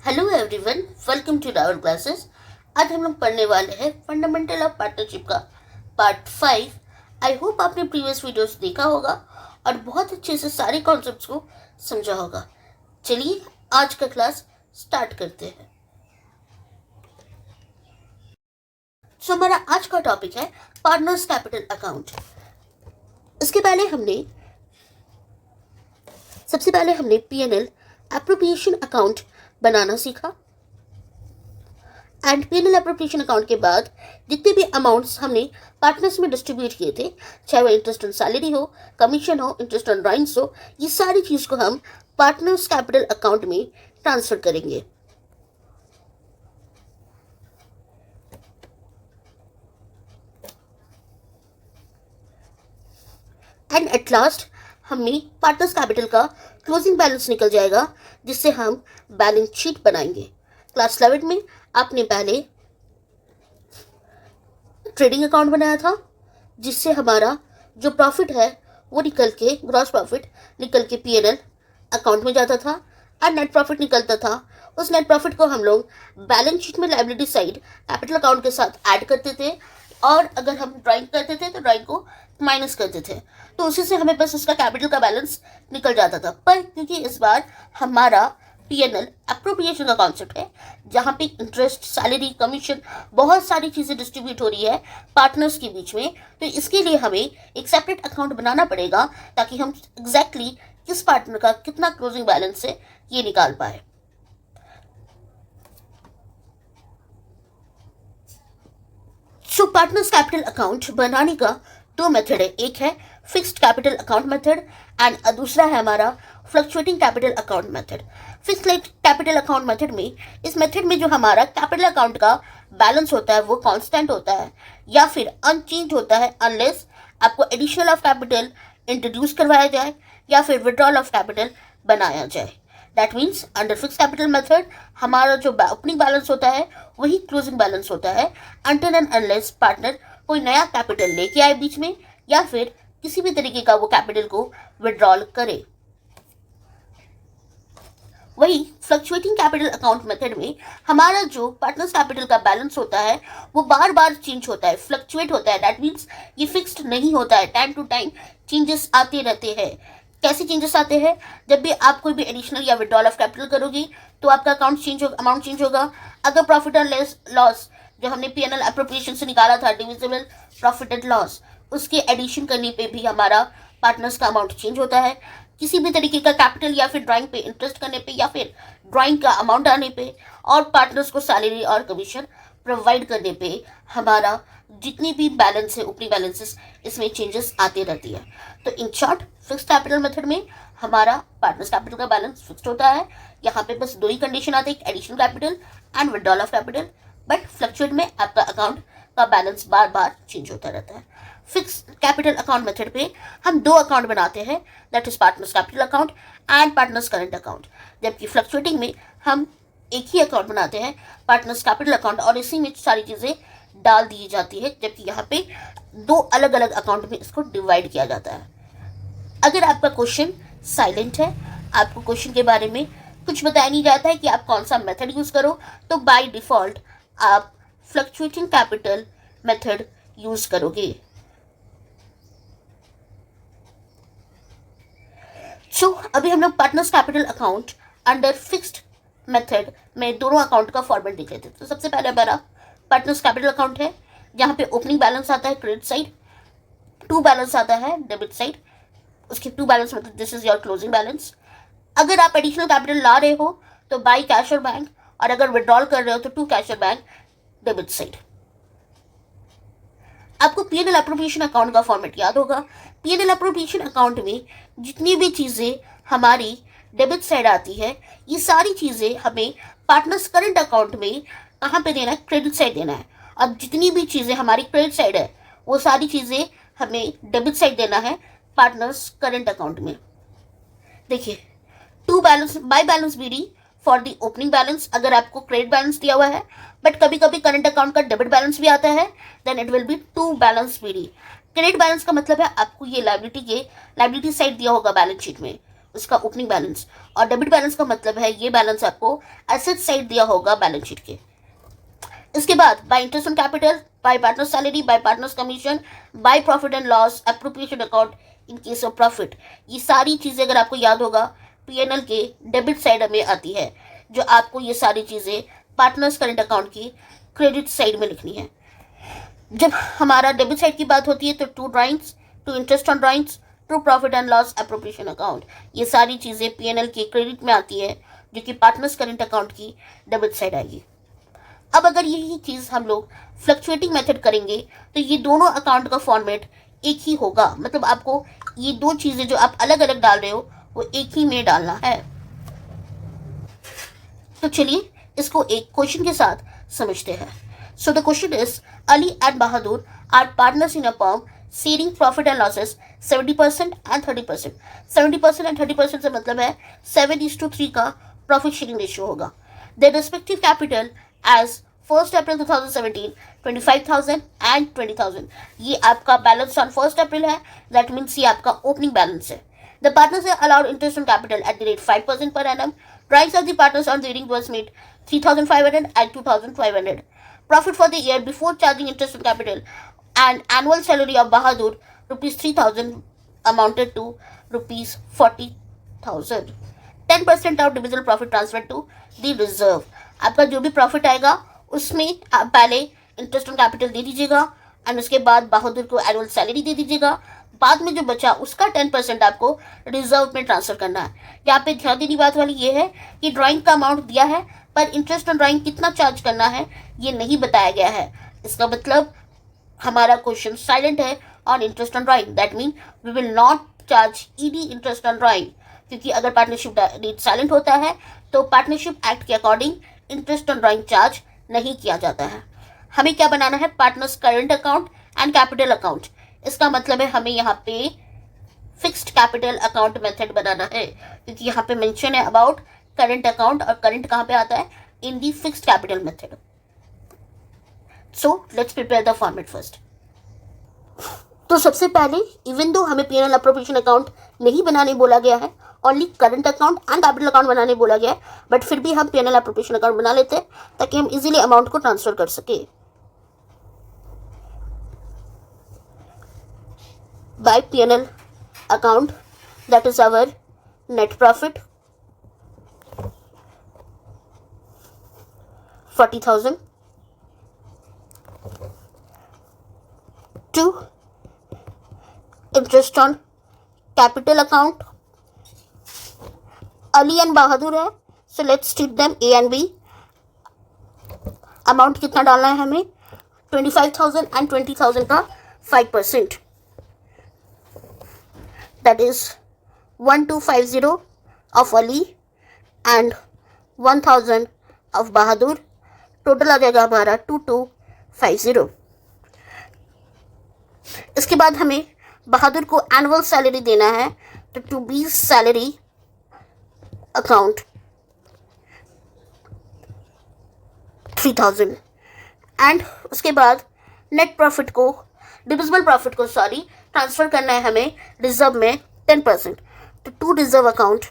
Hello everyone, welcome to our classes. आज हम लोग पढ़ने वाले हैं फंडामेंटल ऑफ पार्टनरशिप का पार्ट 5। आई होप आपने प्रीवियस वीडियोस देखा होगा और बहुत अच्छे से सारे कॉन्सेप्ट्स को समझा होगा। चलिए आज का क्लास स्टार्ट करते हैं। सो हमारा आज का टॉपिक है पार्टनर्स कैपिटल अकाउंट। सबसे पहले हमने P&L एप्रोप्रिएशन अकाउंट बनाना सीखा एंड P&L एप्रोप्रिएशन अकाउंट के बाद जितने भी अमाउंट्स हमने पार्टनर्स में डिस्ट्रीब्यूट किए थे, चाहे वो इंटरेस्ट ऑन सैलरी हो, कमीशन हो, इंटरेस्ट ऑन ड्राइंग्स हो, ये सारी चीज़ को हम पार्टनर्स कैपिटल अकाउंट में ट्रांसफर करेंगे। एंड एट लास्ट हमें पार्टनर्स कैपिटल का क्लोजिंग बैलेंस निकल जाएगा, जिससे हम बैलेंस शीट बनाएंगे। क्लास 11 में आपने पहले ट्रेडिंग अकाउंट बनाया था, जिससे हमारा जो प्रॉफिट है वो निकल के, ग्रॉस प्रॉफिट निकल के P&L अकाउंट में जाता था और नेट प्रॉफिट निकलता था। उस नेट प्रॉफिट को हम लोग बैलेंस शीट में लायबिलिटी साइड कैपिटल अकाउंट के साथ ऐड करते थे, और अगर हम ड्राइंग करते थे तो ड्राइंग को माइनस करते थे, तो उसी से हमें बस उसका कैपिटल का बैलेंस निकल जाता था। पर क्योंकि इस बार हमारा P&L एप्रोप्रिएशन का कॉन्सेप्ट है, जहाँ पे इंटरेस्ट, सैलरी, कमीशन, बहुत सारी चीज़ें डिस्ट्रीब्यूट हो रही है पार्टनर्स के बीच में, तो इसके लिए हमें एक सेपरेट अकाउंट बनाना पड़ेगा ताकि हम एग्जैक्टली किस पार्टनर का कितना क्लोजिंग बैलेंस है ये निकाल पाए। सो पार्टनर्स कैपिटल अकाउंट बनाने का दो मेथड है। एक है fixed capital account method and दूसरा है हमारा fluctuating capital account method. Fixed capital account method में, इस मेथड में जो हमारा कैपिटल अकाउंट का बैलेंस होता है वो कांस्टेंट होता है या फिर अनचेंज होता है, अनलेस आपको एडिशनल ऑफ कैपिटल इंट्रोड्यूस करवाया जाए या फिर विड्रॉल ऑफ कैपिटल बनाया जाए। That means under fix capital method हमारा जो ओपनिंग बैलेंस होता है वही क्लोजिंग बैलेंस होता है, अनटिल एंड अनलेस पार्टनर कोई नया कैपिटल लेके आए बीच में या फिर किसी भी तरीके का वो कैपिटल को विड्रॉल करे। वही फ्लक्चुएटिंग कैपिटल अकाउंट मेथड में हमारा जो पार्टनर्स कैपिटल का बैलेंस होता है वो बार बार चेंज होता है, फ्लक्चुएट होता है। दैट मीन्स ये फिक्स्ड नहीं होता है, टाइम टू टाइम चेंजेस आते रहते हैं। कैसे चेंजेस आते हैं? जब भी आप कोई भी एडिशनल या विड्रॉल ऑफ कैपिटल करोगे तो आपका अकाउंट चेंज होगा, अमाउंट चेंज होगा। अगर प्रॉफिट एंड लॉस जो हमने P&L एप्रोप्रिएशन से निकाला था, डिविजिबल प्रॉफिट एंड लॉस, उसके एडिशन करने पे भी हमारा पार्टनर्स का अमाउंट चेंज होता है। किसी भी तरीके का कैपिटल या फिर ड्राइंग पे इंटरेस्ट करने पे या फिर ड्राइंग का अमाउंट आने पे और पार्टनर्स को सैलरी और कमीशन प्रोवाइड करने पे हमारा जितनी भी बैलेंस है, ऊपरी बैलेंसेस, इसमें चेंजेस आते रहती है। तो in short fixed capital method में हमारा पार्टनर्स कैपिटल का बैलेंस फिक्स्ड होता है। यहाँ पे बस दो ही कंडीशन आते हैं, additional capital and withdrawal of capital. But fluctuate में आपका अकाउंट का बैलेंस बार बार चेंज होता रहता है। फिक्स कैपिटल अकाउंट मेथड पे हम दो अकाउंट बनाते हैं, that is partners capital account and partners current account. जबकि फ्लक्चुएटिंग में हम एक ही अकाउंट बनाते हैं, पार्टनर्स कैपिटल अकाउंट, और इसी में सारी चीज़ें डाल दी जाती है, जबकि यहाँ पे दो अलग अलग अकाउंट में इसको डिवाइड किया जाता है। अगर आपका क्वेश्चन साइलेंट है, आपको क्वेश्चन के बारे में कुछ बताया नहीं जाता है कि आप कौन सा मेथड यूज़ करो, तो बाय डिफ़ॉल्ट आप फ्लक्चुएटिंग कैपिटल मेथड यूज़ करोगे। सो अभी हम लोग partners capital account under fixed method में दोनों अकाउंट का फॉर्मेट देख लेते हैं। तो सबसे पहले हमारा पार्टनर्स कैपिटल अकाउंट है, जहाँ पे ओपनिंग बैलेंस आता है क्रेडिट साइड, टू बैलेंस आता है डेबिट साइड। उसके टू बैलेंस मतलब this is your closing balance. अगर आप एडिशनल कैपिटल ला रहे हो तो बाई कैश और बैंक, और अगर विड्रॉल कर रहे हो तो टू कैश और बैंक डेबिट साइड। आपको P&L एप्रोप्रिएशन अकाउंट का फॉर्मेट याद होगा। P&L एप्रोप्रिएशन अकाउंट में जितनी भी चीज़ें हमारी डेबिट साइड आती है, ये सारी चीज़ें हमें पार्टनर्स करंट अकाउंट में कहाँ पे देना है? क्रेडिट साइड देना है। और जितनी भी चीज़ें हमारी क्रेडिट साइड है वो सारी चीज़ें हमें डेबिट साइड देना है पार्टनर्स करंट अकाउंट में। देखिए, to balance by balance BD for the opening balance, अगर आपको क्रेडिट बैलेंस दिया हुआ है बट कभी कभी करंट अकाउंट का डेबिट बैलेंस भी आता है, then it will be to balance BD। Credit balance का मतलब है आपको ये लायबिलिटी साइड दिया होगा बैलेंस शीट में, उसका ओपनिंग बैलेंस, और डेबिट बैलेंस का मतलब है ये बैलेंस आपको एसेट साइड दिया होगा बैलेंस शीट के। इसके बाद bye interest on capital, bye partner salary, bye partners commission, by profit and loss, appropriation account in case of profit, ये सारी चीज़ें अगर आपको याद होगा पीएनएल के डेबिट साइड में आती है, जो आपको ये सारी चीज़ें पार्टनर्स करेंट अकाउंट की क्रेडिट साइड में लिखनी है। जब हमारा डेबिट साइड की बात होती है तो to drawings, to interest on drawings, to profit and loss, appropriation account, ये सारी चीज़ें पीएनएल के क्रेडिट में आती है, जो कि पार्टनर्स करेंट अकाउंट की डेबिट साइड आएगी। अब अगर यही चीज़ हम लोग फ्लक्चुएटिंग मेथड करेंगे तो ये दोनों अकाउंट का फॉर्मेट एक ही होगा, मतलब आपको ये दो चीज़ें जो आप अलग अलग डाल रहे हो वो एक ही में डालना है। तो चलिए इसको एक क्वेश्चन के साथ समझते हैं। So the question is, Ali and Bahadur are partners in a firm sharing profit and losses 70% and 30%। 70% and 30% से मतलब है 7:3 का प्रॉफिट शेयरिंग रेशियो होगा। Their respective capital as 1 April 2017 25,000 and 20,000। ये आपका बैलेंस ऑन 1 अप्रैल है, दैट मीन्स ये आपका ओपनिंग बैलेंस है। The partners are allowed interest on capital at the rate 5% per annum. Drawings of the partners on the reading was made 3,500 and 2,500. Profit for the year before charging interest on capital and annual salary of Bahadur rupees 3,000 amounted to rupees 40,000. 10% of divisional profit transferred to the reserve. आपका जो भी profit आएगा उसमें आप पहले interest on capital दे दीजिएगा and उसके बाद बहादुर को एनुअल सैलरी दे दीजिएगा। बाद में जो बचा उसका 10% आपको रिजर्व में ट्रांसफर करना है। यहाँ पे ध्यान देने बात वाली ये है कि ड्राइंग का अमाउंट दिया है पर इंटरेस्ट ऑन ड्राइंग कितना चार्ज करना है ये नहीं बताया गया है। इसका मतलब हमारा क्वेश्चन साइलेंट है on interest on drawing, that mean we will not charged interest on drawing, क्योंकि अगर पार्टनरशिप डेट साइलेंट होता है तो पार्टनरशिप एक्ट के according interest on drawing charge नहीं किया जाता है। हमें क्या बनाना है, partners current account and capital account. इसका मतलब है हमें यहाँ पे फिक्स्ड कैपिटल अकाउंट मेथड बनाना है, क्योंकि यहाँ पे मेंशन है अबाउट करंट अकाउंट, और करंट कहाँ पे आता है, in the fixed capital method. So let's prepare the format first. तो सबसे पहले इवन दो हमें पीएनएल अप्रोप्रिएशन अकाउंट नहीं बनाने बोला गया है, only current account and capital account बनाने बोला गया है, बट फिर भी हम पीएनएल अप्रोप्रिएशन अकाउंट बना लेते हैं ताकि हम इजीली अमाउंट को ट्रांसफर कर सके। By PNL account, that is our net profit 40,000 to interest on capital account. Ali and Bahadur है, so let's treat them A and B. Amount कितना डालना है हमें, 25,000 एंड 20,000 का 5%, that is 1250 of Ali and 1,000 of Bahadur. Total आ जाएगा हमारा 2250। इसके बाद हमें बहादुर को एनुअल सैलरी देना है, तो to be salary account 3,000 and उसके बाद नेट प्रॉफिट को, डिविजिबल प्रॉफिट को ट्रांसफर करना है हमें रिजर्व में 10%, तो टू रिजर्व अकाउंट।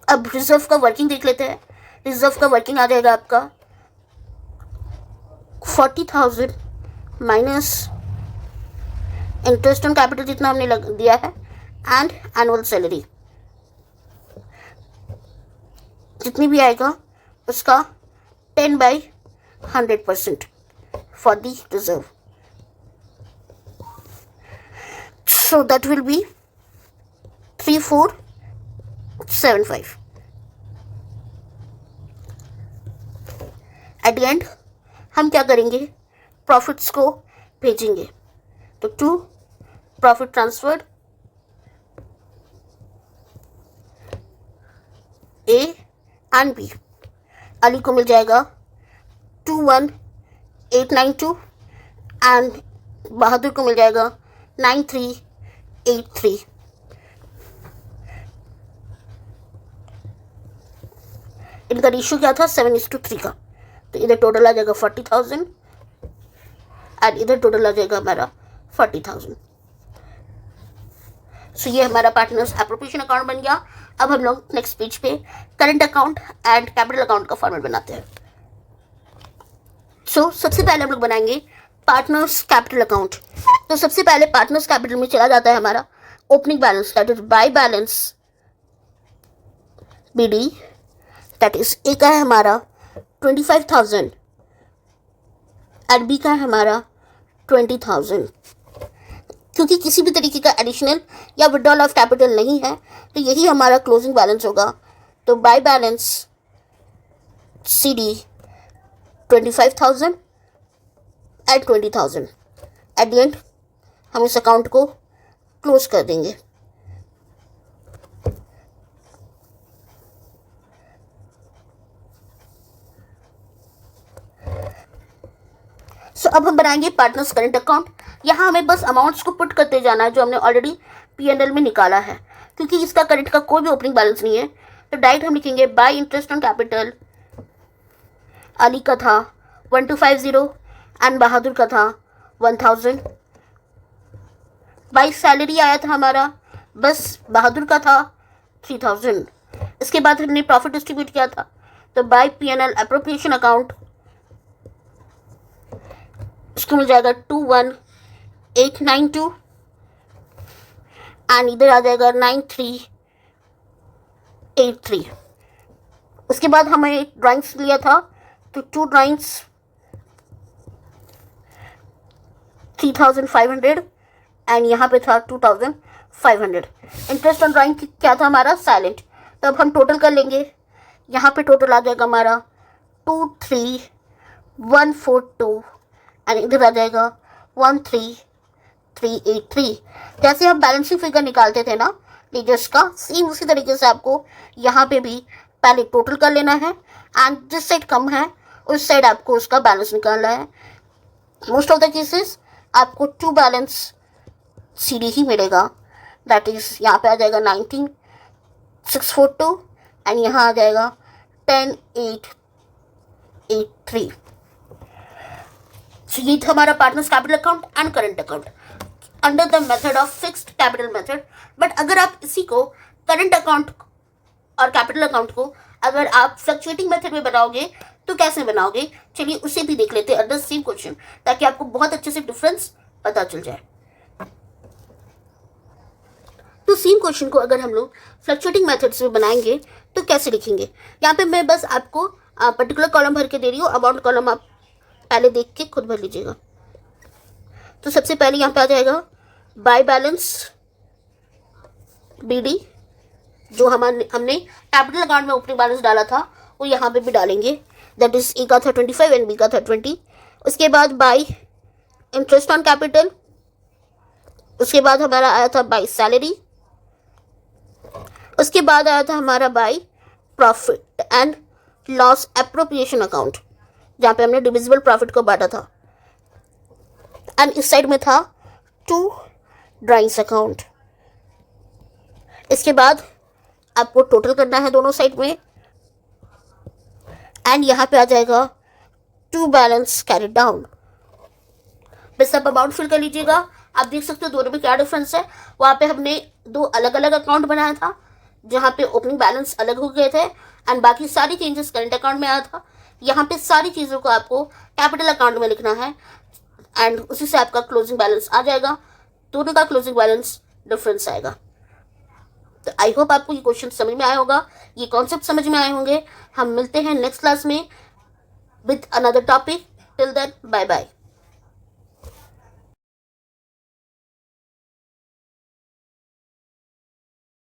अब रिजर्व का वर्किंग देख लेते हैं। रिजर्व का वर्किंग आ जाएगा आपका 40,000 माइनस इंटरेस्ट ऑन कैपिटल जितना हमने दिया है एंड एनुअल सैलरी, जितनी भी आएगा उसका 10/100% for the reserve. So that will be 3475। At the end हम क्या करेंगे, प्रॉफिट्स को भेजेंगे, तो to profit transferred A and B. Ali को मिल जाएगा 21,892 एंड बहादुर को मिल जाएगा 9383। इनका रेशियो क्या था, 7:3 का, तो इधर टोटल आ जाएगा 40,000 एंड इधर टोटल आ जाएगा हमारा 40,000। सो ये हमारा पार्टनर्स एप्रोप्रिएशन अकाउंट बन गया। अब हम लोग नेक्स्ट पेज पे current account and capital account का फॉर्मेट बनाते हैं। सो सबसे पहले हम लोग बनाएंगे पार्टनर्स कैपिटल अकाउंट। तो सबसे पहले पार्टनर्स कैपिटल में चला जाता है हमारा opening balance, that is by balance BD, that is a का है हमारा 25,000 एंड बी का है हमारा 20,000। क्योंकि किसी भी तरीके का एडिशनल या विड्रॉल ऑफ कैपिटल नहीं है तो यही हमारा क्लोजिंग बैलेंस होगा। तो by balance CD 25,000 and 20,000। Eight the end हम इस अकाउंट को क्लोज कर देंगे। सो अब हम बनाएंगे पार्टनर्स करंट अकाउंट। यहाँ हमें बस अमाउंट्स को पुट करते जाना है जो हमने ऑलरेडी P&L में निकाला है। क्योंकि इसका करंट का कोई भी ओपनिंग बैलेंस नहीं है तो डायरेक्ट हम लिखेंगे bye interest on capital, Ali का था 1250 एंड बहादुर का था 1000। बाय सैलरी आया था हमारा, बस बहादुर का था 3000। इसके बाद हमने प्रॉफिट डिस्ट्रीब्यूट किया था तो बाय P&L एप्रोप्रिएशन अकाउंट इसको मिल जाएगा 21,892 एंड इधर आ जाएगा 9383। उसके बाद हमें ड्राइंग्स लिया था तो 2 ड्राइंग्स 3,500 एंड यहाँ पे था 2,500। इंटरेस्ट ऑन ड्राइंग क्या था हमारा साइलेंट। तो अब हम टोटल कर लेंगे। यहाँ पे टोटल आ जाएगा हमारा 23,142 एंड इधर आ जाएगा 13,383। जैसे हम बैलेंसिंग फिगर निकालते थे ना लीजर्स का, सेम उसी तरीके से आपको यहाँ पे भी पहले टोटल कर लेना है एंड जिस साइड कम है उस साइड आपको उसका बैलेंस निकालना है। मोस्ट ऑफ द केसेस आपको टू बैलेंस CD ही मिलेगा, दैट इज यहाँ पे आ जाएगा 19,642 एंड यहाँ आ जाएगा 10,883। So, ये था हमारा partners capital account and current account under the method of fixed capital method. But अगर आप इसी को करंट अकाउंट और कैपिटल अकाउंट को अगर आप फ्लक्चुएटिंग मेथड में बनाओगे तो कैसे बनाओगे, चलिए उसे भी देख लेते हैं अंडर सेम क्वेश्चन, ताकि आपको बहुत अच्छे से डिफरेंस पता चल जाए। तो सेम क्वेश्चन को अगर हम लोग फ्लक्चुएटिंग मेथड से बनाएंगे तो कैसे लिखेंगे। यहाँ पे मैं बस आपको पर्टिकुलर कॉलम भर के दे रही हूँ, अमाउंट कॉलम आप पहले देख के खुद भर लीजिएगा। तो सबसे पहले यहाँ पे आ जाएगा बाय बैलेंस BD, जो हमने कैपिटल अकाउंट में ओपनिंग बैलेंस डाला था वो यहाँ पे भी डालेंगे, दैट इज ए का था 25 एंड बी का था 20। उसके बाद बाय इंटरेस्ट ऑन कैपिटल, उसके बाद हमारा आया था बाय सैलरी, उसके बाद आया था हमारा by profit and loss appropriation account, जहाँ पे हमने डिविजिबल प्रॉफिट को बांटा था। एंड इस साइड में था टू ड्राइंग्स अकाउंट। इसके बाद आपको टोटल करना है दोनों साइड में एंड यहाँ पे आ जाएगा टू बैलेंस कैरिड डाउन। बस आप अमाउंट फिल कर लीजिएगा। आप देख सकते हो दोनों में क्या डिफरेंस है। वहाँ पे हमने दो अलग अलग अकाउंट बनाया था जहाँ पे ओपनिंग बैलेंस अलग हो गए थे एंड बाकी सारी चेंजेस करंट अकाउंट में आया था। यहाँ पे सारी चीज़ों को आपको कैपिटल अकाउंट में लिखना है एंड उसी से आपका क्लोजिंग बैलेंस आ जाएगा। दोनों का क्लोजिंग बैलेंस डिफरेंस आएगा। तो आई होप आपको ये क्वेश्चन समझ में आया होगा, ये कॉन्सेप्ट समझ में आए होंगे। हम मिलते हैं नेक्स्ट क्लास में with another topic. Till then bye bye.